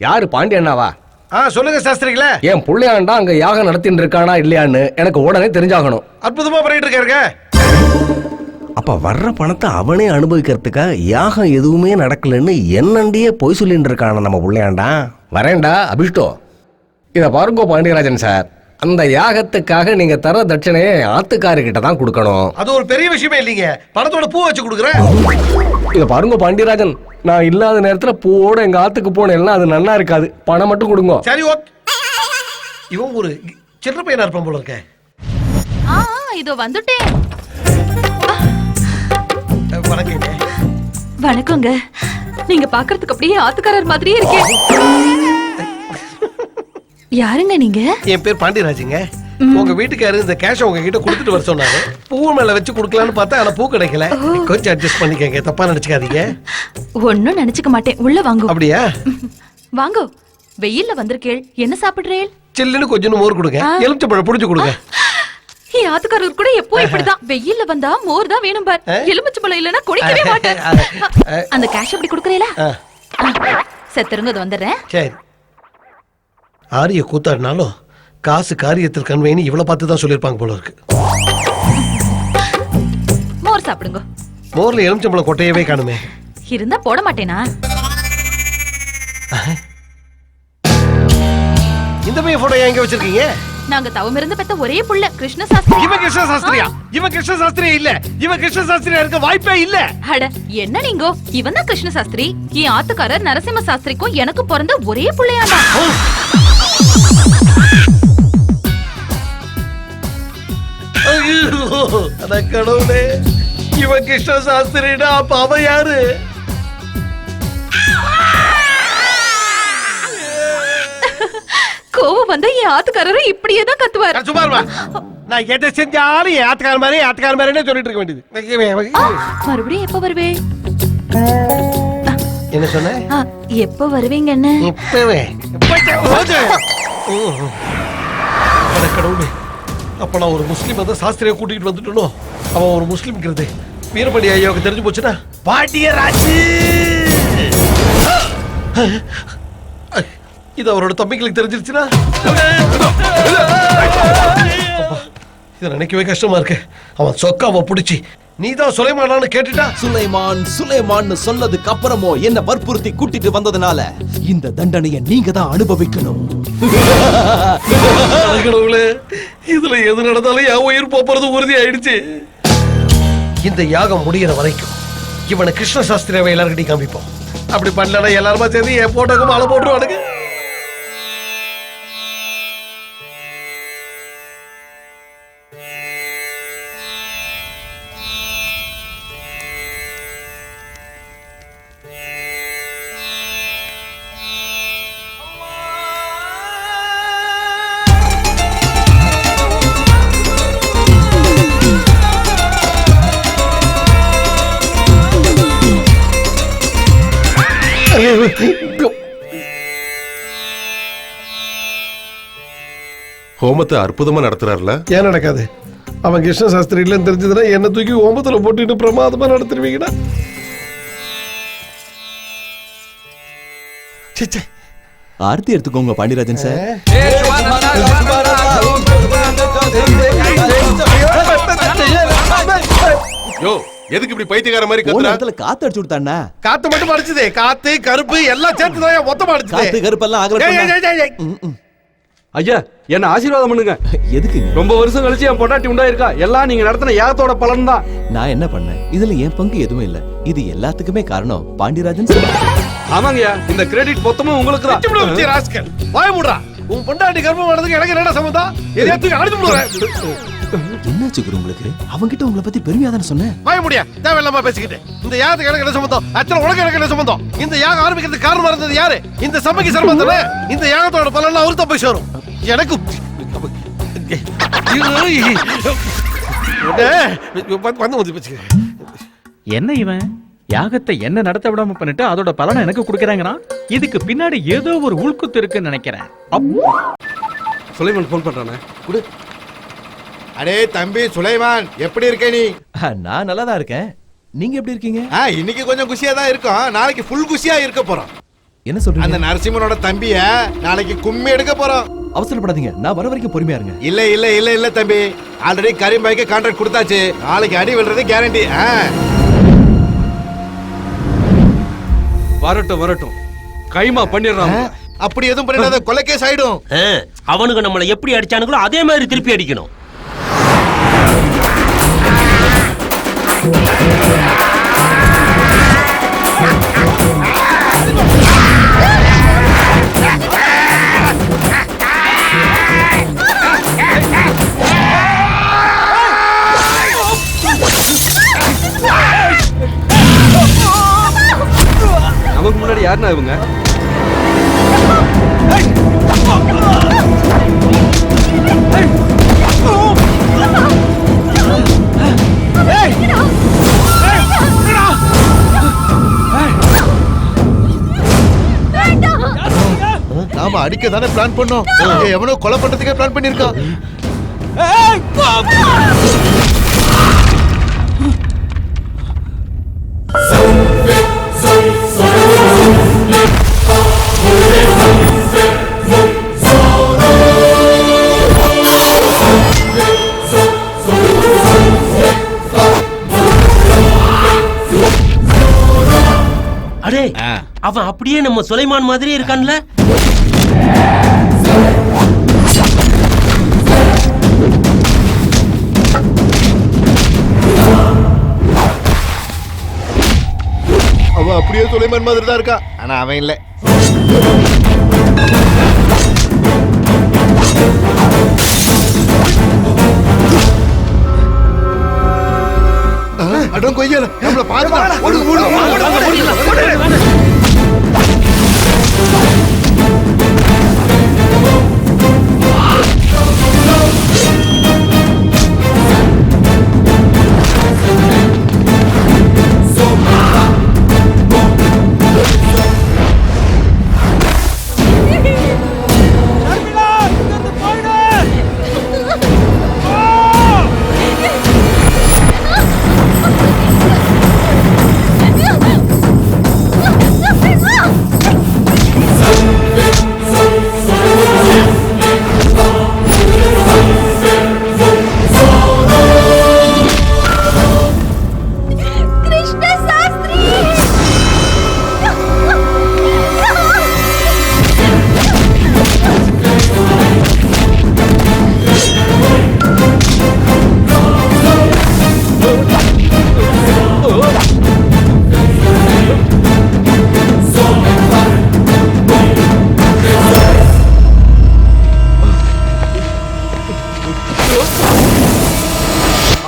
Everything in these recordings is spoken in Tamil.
யாரு பாண்டி அண்ணாவா? சொல்லுங்க சாஸ்திரிகளே. என் புள்ளையாண்டா அங்க யாகம் நடத்திட்டு இருக்கானா இல்லையான்னு எனக்கு உடனே தெரிஞ்சாகணும். அற்புதமா பண்ணிட்டு இருக்காருங்க. அப்ப வர்ற பணத்தை அவனே அனுபவிக்கிறதுக்காக யாகம் எதுவுமே நடக்கலன்னு என்னண்டியே பொய் சொல்லிட்டு இருக்கான நம்ம புள்ளையாண்டா. வரேன்டா அபிஷ்டோ. இத பாருங்கோ பாண்டியராஜன் சார், அந்த யாகத்துக்காக நீங்க தர தட்சணையை ஆத்துக்காரர்கிட்ட தான் கொடுக்கணும். அது ஒரு பெரிய விஷயமே இல்லைங்க. பணத்தோட பூ வச்சு கொடுக்குறேன். இத பாருங்க பாண்டியராஜன், நான் இல்லாத நேரத்துல பூவோட எங்க ஆத்துக்கு போனேன்னா அது நல்லா இருக்காது. பணம் மட்டும் கொடுங்க. சரி ஓகே. இவன் ஒரு சின்ன பையனா இருப்பான் போல இருக்க. இதோ வந்துட்டேன். வணக்கங்க. வணக்கங்க. நீங்க பாக்குறதுக்கு அப்படியே ஆத்துக்காரர் மாதிரியே இருக்கீங்க. யாருங்க நீங்க? என் பேர் பாண்டியராஜுங்க. உங்க வீட்டுக்காரரு இந்த கேஷ் உங்க கிட்ட கொடுத்துட்டு வர சொன்னாரு. பூ மேல வச்சு கொடுக்கலான்னு பார்த்தா ஆனா பூ கிடைக்கல. கொஞ்சம் அட்ஜஸ்ட் பண்ணிக்கங்க, தப்பா நினைச்சுக்காதீங்க. ஒன்னும் நினைச்சுக்க மாட்டேன், உள்ள வாங்க. அப்படியா? வாங்க. வெயில்ல வந்திருக்கேள், என்ன சாப்பிடுறேள்? சில்லுன்னு கொஞ்சம் மோர் கொடுங்க, எலுமிச்சம்பழம் புடிச்சு கொடுங்க. ஆத்துக்காரர் கூட எப்போ இப்படிதான், வெயில்ல வந்தா மோர் தான் வேணும் பார், எலுமிச்சம்பழம் இல்லைன்னா குடிக்கவே மாட்டேன். அந்த கேஷ் அப்படி கொடுக்கறீங்களா? செத்துருங்க, அது வந்துடுறேன். சரி. ஆரிய கூத்தாடினாலும் காசு காரியத்தில் கண்வேன்னு இவ்வளவு பார்த்து தான் சொல்லியிருப்பாங்க போல இருக்கு. மோர் சாப்பிடுங்க. மோர்ல எலுமிச்சம்பழம் கொட்டையவே காணுமே. இருந்தா போட மாட்டேனா? இந்த பையன் போட்டோ எங்க வச்சிருக்கீங்க? நாங்க தவம் இருந்து பெத்த ஒரே புள்ள கிருஷ்ண சாஸ்திரி. இவன் கிருஷ்ண சாஸ்திரியா? இவன் கிருஷ்ண சாஸ்திரியா இல்ல. இவன் கிருஷ்ண சாஸ்திரியா இருக்க வாய்ப்பே இல்ல. அட என்ன நீங்க? இவன் தான் கிருஷ்ண சாஸ்திரி. என் ஆத்துக்காரர் நரசிம்ம சாஸ்திரிக்கும் எனக்கு பிறந்த ஒரே புள்ளையாண்டா. கடவுளே, இவன் கிருஷ்ண சாஸ்திரிடா. அப்ப அவன் யாரு? கோவம் வந்தா என் ஆத்துக்காரரும் இப்படியே தான் கத்துவார். சுமார்மா, நான் எதை செஞ்சாலும் என் ஆத்துக்கார மாதிரி சொல்லிட்டு இருக்க வேண்டியது. மறுபடியும் எப்ப வருவே? என்ன சொன்ன? எப்ப வருவீங்கன்னு? இப்பவே. கடவுளே, அப்ப நான் ஒரு முஸ்லீம் வந்து சாஸ்திரியை கூட்டிட்டு வந்துட்டோம். அவன் ஒரு முஸ்லீம்ங்கிறது வீரபாண்டி ஐயாவுக்கு தெரிஞ்சு போச்சுன்னா பாண்டியராஜு இது அவரோட தம்பிகளுக்கு தெரிஞ்சிருச்சுன்னா இதை நினைக்கவே கஷ்டமா இருக்கு. அவன் சொக்காவை பிடிச்சி நீதான் சுலைமானான்னு கேட்டுட்டா. சுலைமான் சொன்னதுக்கு அப்புறமோ என்ன வற்புறுத்தி கூட்டிட்டு வந்ததுனால இந்த தண்டனையை நீங்க தான் அனுபவிக்கணும். இதுல எது நடந்தாலும் என் உயிர் போறது உறுதி ஆயிடுச்சு. இந்த யாகம் முடிகிற வரைக்கும் இவனை கிருஷ்ண சாஸ்திரியாவை எல்லாருக்கிட்டையும் காமிப்போம். அப்படி பண்ணலன்னா எல்லாருமா சேர்ந்து என் போட்டோக்கு மாலை போட்டுருவானுங்க. ஹோமத்தை அற்புதமா நடத்துறாருல. ஏன் நடக்காது? அவன் கிருஷ்ண சாஸ்திரி இல்லைன்னு தெரிஞ்சதுன்னா என்ன தூக்கி ஹோமத்துல போட்டுட்டு பிரமாதமா நடத்துருவீங்கடா. ஆர்த்தி எடுத்துக்கோங்க பாண்டியராஜன் சார். யோ, எதுக்கு இப்படி பைத்தியக்கார மாதிரி கத்துற? காத்து அடிச்சு விட்டானா? காத்து மட்டும் அடிச்சதே, காத்து கருப்பு எல்லாம் சேர்த்து தான் மொத்தமா அடிச்சது. காத்து கருப்பெல்லாம் ஆகல. ஐயா, என்ன ஆசீர்வாதம் பண்ணுங்க. எதுக்கு? ரொம்ப வருஷம் கழிச்சு என் பொண்டாட்டி உண்டாயிருக்கா. எல்லாம் நீங்க நடத்தின யாகத்தோட பலன் தான். நான் என்ன பண்ணேன்? இதுல என் பங்கு எதுவும் இல்ல. இது எல்லாத்துக்குமே காரணம் பாண்டியராஜன் சார். ஆமாங்கய்யா, இந்த கிரெடிட் மொத்தமும் உங்களுக்கு தான். வாய மூடுறா. உன் பொண்டாட்டி கர்ப்பம் வரதுக்கு எனக்கு என்ன சம்பந்தம்? எதையாத்துக்கு அடிச்சு விடுறேன். என்னாச்சு குரு உங்களுக்கு? அவங்கிட்ட உங்களை பத்தி பெருமையா தானே சொன்னேன். வாய முடியா, தேவையில்லாம பேசிக்கிட்டு. இந்த யாகத்துக்கு எனக்கு என்ன சம்பந்தம்? அத்தனை உனக்கு எனக்கு என்ன சம்பந்தம்? இந்த யாகம் ஆரம்பிக்கிறதுக்கு காரணமா இருந்தது யாரு? இந்த சபைக்கு சர்மம் தானே. இந்த யாகத்தோட பலன் அவரு தான் போய் சேரும். எனக்கு என்ன இவன் யாகத்தை என்ன நடத்த விடாம பண்ணிட்டு அதோட பலனை எனக்கு கொடுக்கறாங்கனா? இதுக்கு பின்னாடி ஏதோ ஒரு உள்குத்து இருக்குன்னு நினைக்கிறேன். சுலைமான் போன் பண்றானே, குடு. அடே தம்பி சுலைமான், எப்படி இருக்க நீ? நான் நல்லா தான் இருக்கேன். நீங்க எப்படி இருக்கீங்க? இன்னைக்கு கொஞ்சம் குஷியா தான் இருக்கோம். நாளைக்கு ஃபுல் குஷியா இருக்க போறோம். என்ன அந்த சொல்றீங்க? நரசிம்மனோட தம்பிய நாளைக்கு கும்மி எடுக்க போறோம். அவசரப்படாதீங்க, நான் வர வரைக்கும் பொறுமையா இருங்க. இல்ல இல்ல இல்ல இல்ல தம்பி, ஆல்ரெடி கரீம் பாய்க்கு கான்ட்ராக்ட் கொடுத்தாச்சு. நாளைக்கு அடி விழுறது கேரண்டி. வரட்டும் வரட்டும், கைமா பண்ணிடுறாங்க. அப்படி எதுவும் பண்ணிடாத, கொலை கேஸ் ஆயிடும். அவனுக்கு நம்மளை எப்படி அடிச்சானுங்களோ அதே மாதிரி திருப்பி அடிக்கணும். நமக்கு முன்னாடி யாருன்னா இவங்க? நாம அடிக்க தானே பிளான் பண்ணோம். எவனோ கொலை பண்றதுக்கே பிளான் பண்ணிருக்கான். அடே, அவன் அப்படியே நம்ம சுலைமான் மாதிரி இருக்கான்ல. அவன் அப்படியே சுலைமான் மாதிரி தான் இருக்கா, ஆனா அவன் இல்ல. அடம் கொய்யல, நம்மள பாருடா. ஓடு ஓடு.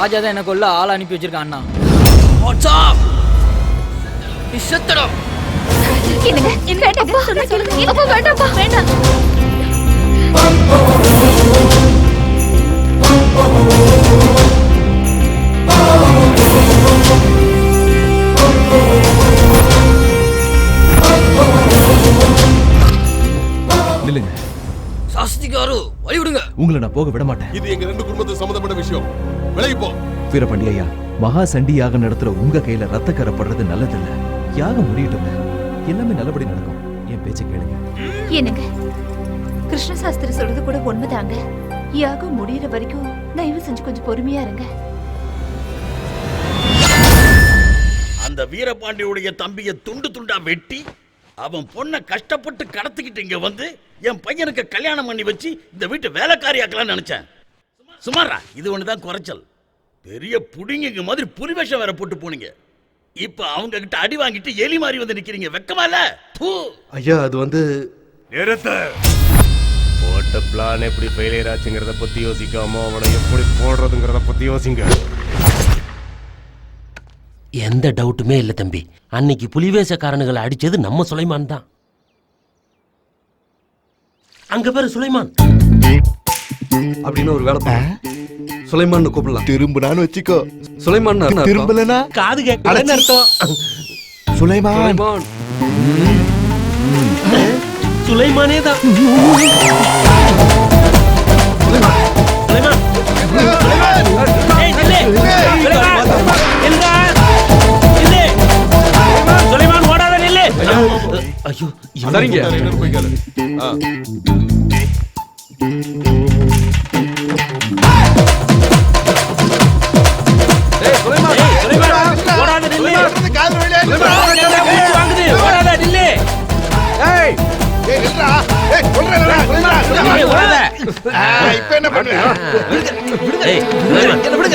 ராஜா தான் எனக்கு உள்ள ஆள் அனுப்பி வச்சிருக்கான் அண்ணா. நில்லுங்க சாஸ்திகாரு, வழி விடுங்க. உங்களை நான் போக விட மாட்டேன். இது எங்க ரெண்டு குடும்பத்துக்கு சம்பந்தப்பட்ட விஷயம். விலகி போ. வீரபாண்டி ஐயா, மகா சண்டி யாகம் நடத்துற உங்க கையில ரத்த கரப்படுறது நல்லதில்ல. யாகம் முடியட்டும், எல்லாமே நல்லபடி நடக்கும். என் பேச்சை கேளுங்க. என்னங்க, கிருஷ்ண சாஸ்திரி சொல்றது கூட உண்மைதாங்க. யாகம் முடியற வரைக்கும் தயவு செஞ்சு கொஞ்சம் பொறுமையா இருங்க. அந்த வீரபாண்டியுடைய தம்பிய துண்டு துண்டா வெட்டி அவன் பொண்ணை கஷ்டப்பட்டு கடத்திக்கிட்டு இங்க வந்து என் பையனுக்கு கல்யாணம் பண்ணி வச்சு இந்த வீட்டு வேலைக்காரியாக்கலாம்னு நினைச்சேன். சுமாரா இது ஒண்ணுதான் குறைச்சல். பெரிய புடிங்க மாதிரி புலிவேஷம் வேற போட்டு போனீங்க. இப்ப அவங்க கிட்ட அடி வாங்கிட்டு எலி மாதிரி வந்து நிக்கிறீங்க. வெக்கமா இல்ல? ஐயா, அது வந்து நிறுத்து. போட்ட பிளான் எப்படி ஃபெயிலியர் ஆச்சுங்கிறத பத்தி யோசிக்காம அவனை எப்படி போடுறதுங்கிறத பத்தி யோசிங்க. எந்த டவுட்டுமே இல்ல தம்பி, அன்னைக்கு புலிவேஷக்காரனுகளை அடிச்சது நம்ம சுலைமான் தான். அங்க பேரு சுலைமான். அப்படின்னு ஒரு வேலை சுலைமான் கூப்பிடலாம். திரும்பினான்னு வச்சுக்கோ. சுலைமான் திரும்பலனா காது கேட்கலன்னு அர்த்தம். சுலைமான். சுலைமானே தான். சுலைமான் ஓடாத நில்லு. ஐயோ சரிங்க என்னன்னு போய் கேளு. ஆ. ஏய் சுலைமான் ஓடாத நில்லு காது வழியா வாங்குது ஓடாத நில்லு ஏய் நில்றா. சொல்றேன்ல, நில்லு, ஓடாத இப்ப என்ன பண்ணுவேன்? ஏய்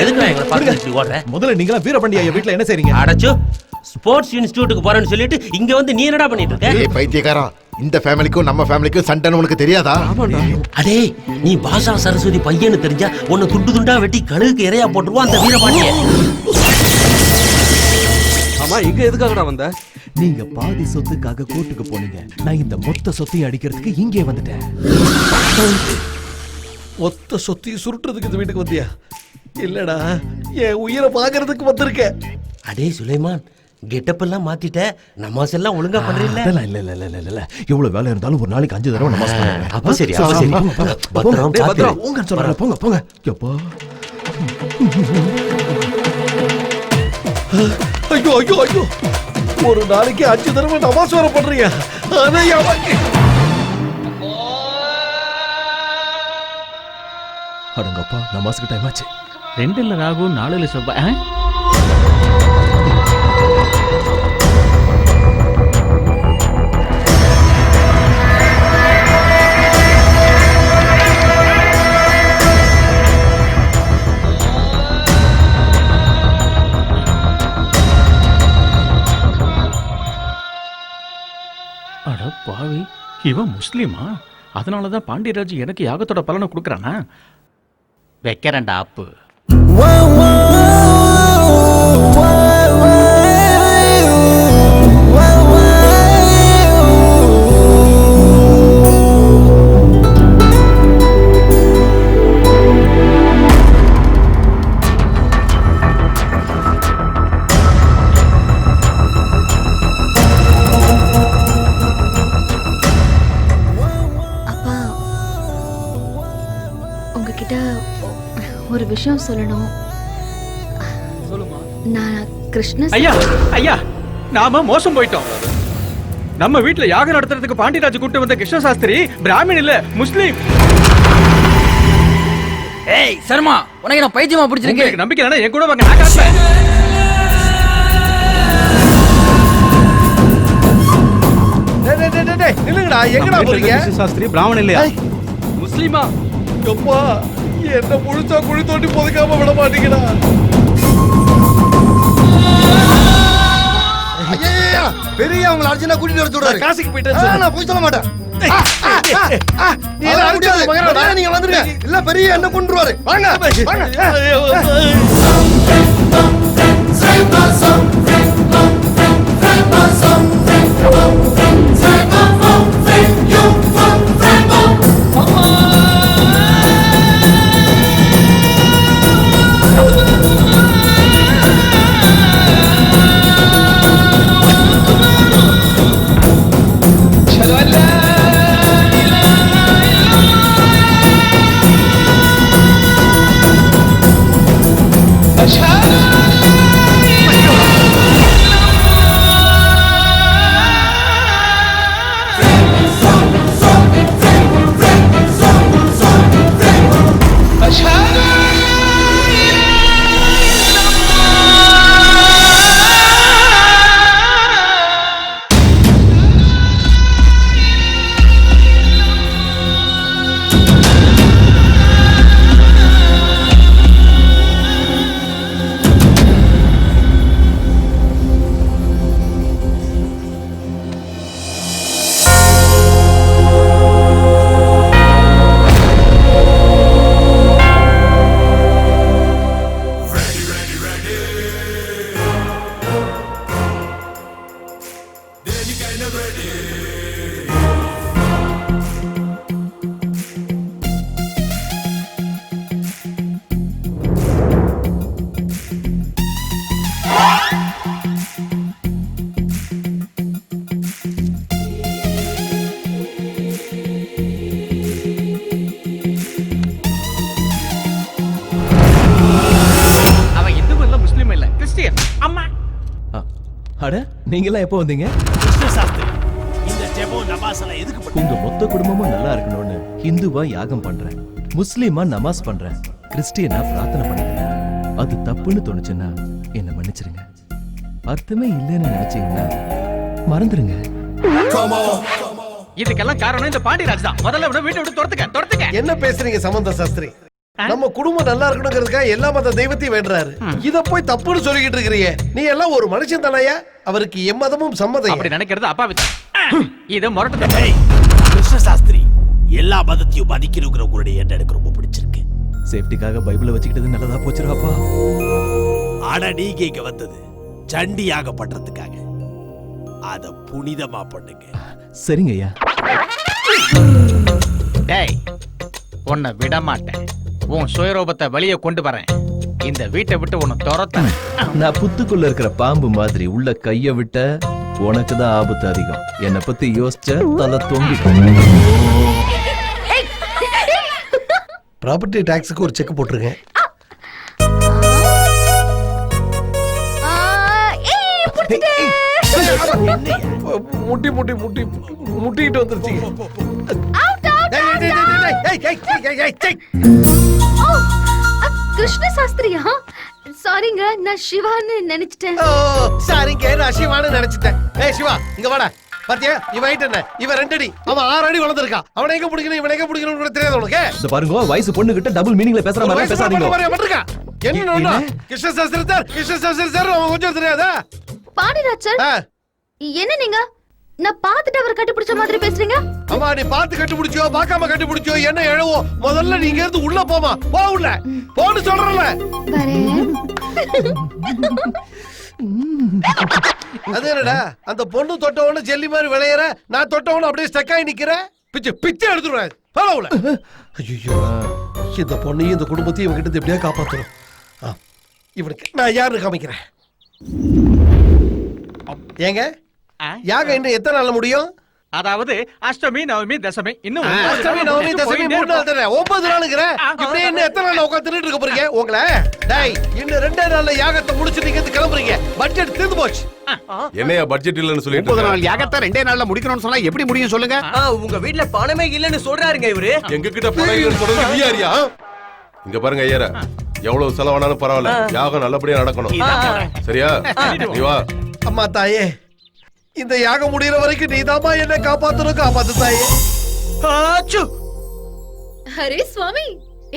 எதுக்கு எங்களை பார்த்து இப்படி ஓடுற முதல்ல நீங்களா வீரபாண்டி ஐயா வீட்ல என்ன செய்றீங்க? அடச்சோ ஸ்போர்ட்ஸ் இன்ஸ்டிடியூட்டுக்கு போறேன்னு சொல்லிட்டு இங்க வந்து நீ என்னடா பண்ணிட்டு இருக்க ஏய் பைத்தியக்காரா, இந்த ஃபேமிலிக்கும் நம்ம ஃபேமிலிக்கும் சண்டைன்னு உனக்கு தெரியாதா? அடே நீ பாஷா சரஸ்வதி பையன்னு தெரிஞ்சா உன்னை துண்டு துண்டா வெட்டி கழுகுக்கு இறையா போட்டுருவான் அந்த வீரபாண்டிய ஆமா இங்க எதுக்காகடா வந்த? நீங்க பாதி சொத்துக்காக கோர்ட்டுக்கு போனீங்க. நான் இந்த மொத்த சொத்தையும் அடிக்கிறதுக்கு இங்கே வந்துட்டேன். மொத்த சொத்தையும் சுருட்டுறதுக்கு இந்த வீட்டுக்கு வந்தியா? இல்லடா, என் உயிரை பாக்குறதுக்கு வந்திருக்கேன். அடே சுலைமான் கெட்டப் எல்லாம் மாத்திட்ட நமாஸ் எல்லாம் ஒழுங்கா பண்றீல்ல அதெல்லாம் இல்ல. எவ்வளவு வேலை இருந்தாலும் ஒரு நாளைக்கு 5 தடவை நமாஸ் பண்ணுங்க. அப்ப சரி, அப்ப சரி. பத்திரம், டேய், பாத்து. போங்கன்னு சொல்றேன். போங்க. எப்பா ஐயோ ஐயோ ஐயோ, ஒரு நாளைக்கு 5 தடவை நமாஸ் வர பண்றியா? அதை எவனுக்கு? அடங்கப்பா, நமாஸுக்கு டைம் ஆச்சு. 2 ராகு 4 செவ்வாய். அட பாவி, இவன் முஸ்லீமா? அதனாலதான் பாண்டியராஜ் எனக்கு யாகத்தோட பலனை கொடுக்கறானா? வைக்கிறேன்டா அப்பு. அப்பா, உங்ககிட்ட ஒரு விஷயம் சொல்லணும். சொல்லுமா. நான் கிருஷ்ண ஐயா நாம மோசம் போயிட்டோம். நம்ம வீட்ல யாகம் நடத்துறதுக்கு பாண்டியராஜ் கூட்டு வந்த கிருஷ்ண சாஸ்திரி பிராமின் இல்ல, முஸ்லீம். ஏய் சர்மா, உனக்கு நான் பைத்தியமா பிடிச்சிருக்கு. உங்களுக்கு நம்பிக்கை இல்லைன்னா என் கூட வாங்க, நான் காட்டுறேன். நில்லுங்கடா, எங்கடா போறீங்க? சாஸ்திரி பிராமணன் இல்லையா? முஸ்லிமா? அப்பா, என்ன முழுசா குழி தோண்டி புதைக்காம விட மாட்டீங்கடா. ஐயா, பெரிய அவங்கள அர்ஜுனா கூட்டிட்டு வர சொல்றாரு. காசிக்கு போயிட்டு நான் போய் சொல்ல மாட்டேன். நீ எல்லாம் அடிக்காத மகனடா. நீங்க வந்துருங்க. இல்ல பெரிய என்ன கொன்றுவாரு. வாங்க வாங்க. அட, நீங்க எல்லாம் எப்போ வந்தீங்க? கிருஷ்ண சாஸ்திரி நமாஸ் எல்லாம் எதுக்கு பண்ற? உங்க மொத்த குடும்பமும் நல்லா இருக்கணும்னு ஹிந்துவா யாகம் பண்றேன், முஸ்லீமா நமாஸ் பண்றேன், கிறிஸ்டியனா பிரார்த்தனை பண்ணிக்கிறேன். அது தப்புன்னு தோணுச்சுன்னா என்ன மன்னிச்சிருங்க. அர்த்தமே இல்லைன்னு நினைச்சீங்கன்னா மறந்துருங்க. இதுக்கெல்லாம் காரணம் இந்த பாண்டியராஜ் தான். முதல்ல விட வீட்டை விட்டு துரத்துக்க. என்ன பேசுறீங்க சம்பந்த சாஸ்திரி? நம்ம குடும்பம் நல்லா இருக்கணுங்கிறதுக்காக எல்லா மத தெய்வத்தையும் வேண்டுறாரு. இத போய் தப்புன்னு சொல்லிக்கிட்டு இருக்கிறீங்க. நீ எல்லாம் ஒரு மனுஷன் தானயா? அவருக்கு எம்மதமும் சம்மதம். அப்படி நினைக்கிறது அப்பாவி. இத முரட்டு. கிருஷ்ண சாஸ்திரி எல்லா மதத்தையும் மதிக்கணுங்கிற உங்களுடைய எண்ணம் எனக்கு ரொம்ப பிடிச்சிருக்கு. சேஃப்டிக்காக பைபிளை வச்சுக்கிட்டது நல்லதா போச்சுராப்பா. ஆனா நீங்க இங்க வந்தது சண்டியாக பண்றதுக்காக. அத புனிதமா பண்ணுங்க. சரிங்க ஐயா. டேய், உன்னை விட மாட்டேன். உன் சுயரூபத்தை வெளியே கொண்டு வரேன். இந்த வீட்டை விட்டு உன்னை துரத்தேன். நான் புத்துக்குள்ள இருக்கிற பாம்பு மாதிரி உள்ள கைய விட்ட உனக்கு தான் ஆபத்து அதிகம். என்னை பத்தி யோசிச்ச தலை தொங்கிக்கும். ப்ராப்பர்ட்டி டாக்ஸுக்கு ஒரு செக் போட்டுருங்க. முட்டி முட்டி முட்டி முட்டிட்டு வந்துருச்சு. கிருஷ்ண சாஸ்திரியா? சாரிங்க, நான் சிவான்னு நினைச்சிட்டேன். சாரிங்க, நான் சிவான்னு நினைச்சிட்டேன். ஏய் சிவா, இங்க வாடா. பாத்தியா, இவன் ஹைட் என்ன? இவன் 2 அடி, அவன் 6 அடி வளர்ந்திருக்கான். அவனை எங்க பிடிக்கணும், இவன் எங்க பிடிக்கணும் கூட தெரியாது உனக்கு. இந்த பாருங்க, வயசு பொண்ணு கிட்ட டபுள் மீனிங்ல பேசுற மாதிரி பேசாதீங்க. என்ன கிருஷ்ண சாஸ்திரி சார், கிருஷ்ண சாஸ்திரி சார், அவன் கொஞ்சம் தெரியாதா? பாண்டியராஜ் சார், என்ன நீங்க நான் பார்த்துட்டு அவர் கட்டிப்பிடிச்ச மாதிரி பேசுறீங்க? அம்மா, நீ பார்த்து கண்டுபிடிச்சோ பார்க்காம கண்டுபிடிச்சோ என்ன எழுவோ? முதல்ல நீங்க இருந்து உள்ள போமா. போ உள்ள போன்னு சொல்றல. அது என்னடா, அந்த பொண்ணு தொட்டவன ஜெல்லி மாதிரி விளையற, நான் தொட்டவன அப்படியே ஸ்டக் ஆகி நிக்கிறேன். பிச்சை பிச்சை எடுத்துடுறேன். போல உள்ள. ஐயோ, இந்த பொண்ணையும் இந்த குடும்பத்தையும் இவங்க கிட்ட எப்படியா காப்பாத்தணும். இவனுக்கு நான் யாருன்னு காமிக்கிறேன். ஏங்க, யாகம் இன்னும் எத்தனை நாள்ல முடியும்? அதாவது அஷ்டமி, நவமி, தசமி, இன்னும் அஷ்டமி, நவமி, தசமி 3 நாள் தானே. 9 நாளுங்கற. இப்படி என்ன எத்தனை நாள் உட்கார்ந்துட்டு இருக்க போறீங்க? உங்கள டேய், இன்னும் 2 நாள்ல யாகத்தை முடிச்சு நீங்க கிளம்புறீங்க. பட்ஜெட் தீர்ந்து போச்சு. என்னையா பட்ஜெட் இல்லன்னு சொல்லிட்டு 30 நாள் யாகத்தை 2 நாள்ல முடிக்கணும்னு சொன்னா எப்படி முடியும் சொல்லுங்க? உங்க வீட்ல பணமே இல்லன்னு சொல்றாருங்க இவரு. எங்க கிட்ட பணம் இல்லன்னு சொல்றது நீ யாரியா? இங்க பாருங்க ஐயரா, எவ்வளவு செலவானாலும் பரவாயில்ல, யாகம் நல்லபடியா நடக்கணும். சரியா? நீ வா. அம்மா தாயே, இந்த யாகம் முடியற வரைக்கும் நீதாமா என்ன காப்பாத்தணும். காப்பாத்து தாயே. அரே சுவாமி,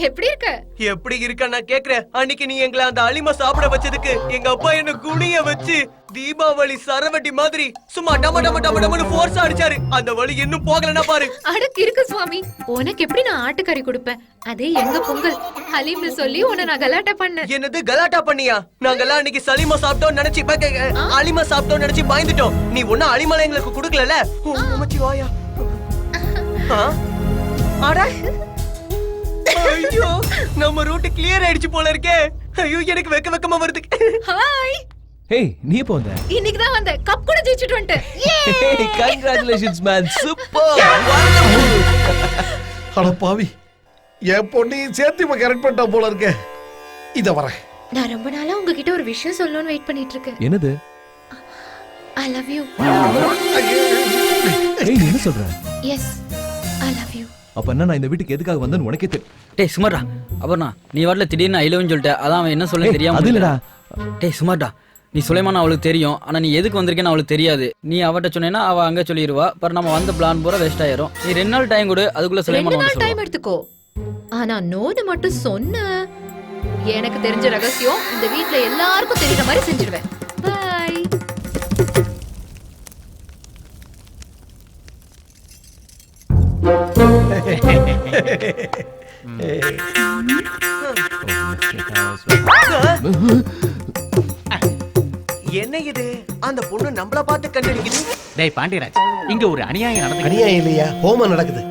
எப்படி இருக்க? எப்படி இருக்க நான் கேக்குறேன். அன்னைக்கு நீ எங்களை அந்த அலிமா சாப்பிட வச்சதுக்கு எங்க அப்பா என்ன குனிய வச்சு தீபாவளி சரவட்டி மாதிரி சும்மா டம டம டம டமனு ஃபோர்ஸ் அடிச்சாரு. அந்த வலி இன்னும் போகலன்னா பாரு. அடக்கு இருக்கு சுவாமி. உனக்கு எப்படி நான் ஆட்டுக்கறி கொடுப்பேன்? அதே எங்க பொங்கல் ஹலீம்னு சொல்லி உன்னை நான் கலாட்டா பண்ணேன். என்னது கலாட்டா பண்ணியா? நாங்கெல்லாம் அன்னைக்கு சலீமா சாப்பிட்டோம் நினைச்சு அலிமா சாப்பிட்டோம் நினைச்சு பயந்துட்டோம். நீ ஒன்னும் அலிமால எங்களுக்கு கொடுக்கலல. வாயா. ஐயோ, நம்ம ரூட் கிளியர் ஆயிடுச்சு போல இருக்கே. ஐயோ, எனக்கு வெக்கமா வருது. ஹாய். ஹேய், நீ எப்போ வந்த? இன்னைக்கு தான் வந்த. கப் கூட ஜெயிச்சிட்டு வந்துட்டேன். Hey, congratulations man. சூப்பர். அட பாவி, என் பொண்ணையும் சேர்த்து இவன் கரெக்ட் பண்ணிட்டா போல இருக்கே. இத வரேன். நான் ரொம்ப நாளா உங்ககிட்ட ஒரு விஷயம் சொல்லணும்னு வெயிட் பண்ணிட்டு இருக்கேன். என்னது? I love you. ஏய், நீ என்ன சொல்ற? Yes, I love you. அப்ப என்ன, நான் இந்த வீட்டுக்கு எதுக்காக வந்தேன்னு உனக்கே தெரியும். டேய் சுமாரா, அபர்ணா நீ வரல திடீர்னு ஐ லவ்னு சொல்லிட்ட. அதான் அவன் என்ன சொல்ல தெரியாம. அது இல்லடா. டேய் சுமாரா, நீ சுலைமான் அவளுக்கு தெரியும். ஆனா நீ எதுக்கு வந்திருக்கேன்னு அவளுக்கு தெரியாது. நீ அவட்ட சொன்னேன்னா அவ அங்க சொல்லிடுவா. பர் நம்ம வந்த பிளான் பூரா வேஸ்ட் ஆயிரும். நீ 2 நாள் டைம் கொடு, அதுக்குள்ள சுலைமான் 2 நாள் டைம் எடுத்துக்கோ. ஆனா நோது மட்டும் சொன்ன, எனக்கு தெரிஞ்ச ரகசியம் இந்த வீட்ல எல்லாருக்கும் தெரியுற மாதிரி செஞ்சிடுவேன். பை. என்ன இது? அந்த பொண்ணு நம்மள பார்த்து கண்டடிக்குது. டேய் பாண்டியராஜ், இங்க ஒரு அநியாயம் நடந்துச்சு. அநியாயம் இல்லையா? ஹோமம் நடக்குது.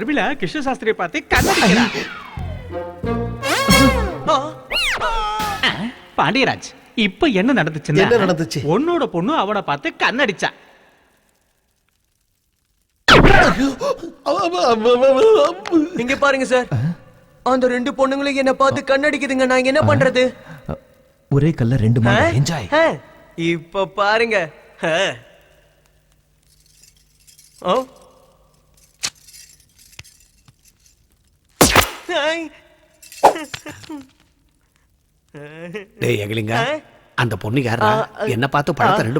ரிபிலா கிருஷ்ண சாஸ்திரியை பார்த்து கண்ணடிக்கிறா. பாண்டியராஜ், இப்ப என்ன நடந்துச்சுன்னா, என்ன நடந்துச்சு? உன்னோட பொண்ணு அவனை பார்த்து கண்ணடிச்சா. இங்க பாருங்க சார், அந்த 2 பொண்ணுங்களும் என்ன பார்த்து கண்ணடிக்குதுங்க. நான் என்ன பண்றது? ஒரே கல்ல 2 மாடு. என்ஜாய். இப்ப பாருங்க. ஆ? ஐ. டேய் எகலிங்க அந்த பொண்ணு யாரா என்ன பார்த்து பழத்தை ரெண்டு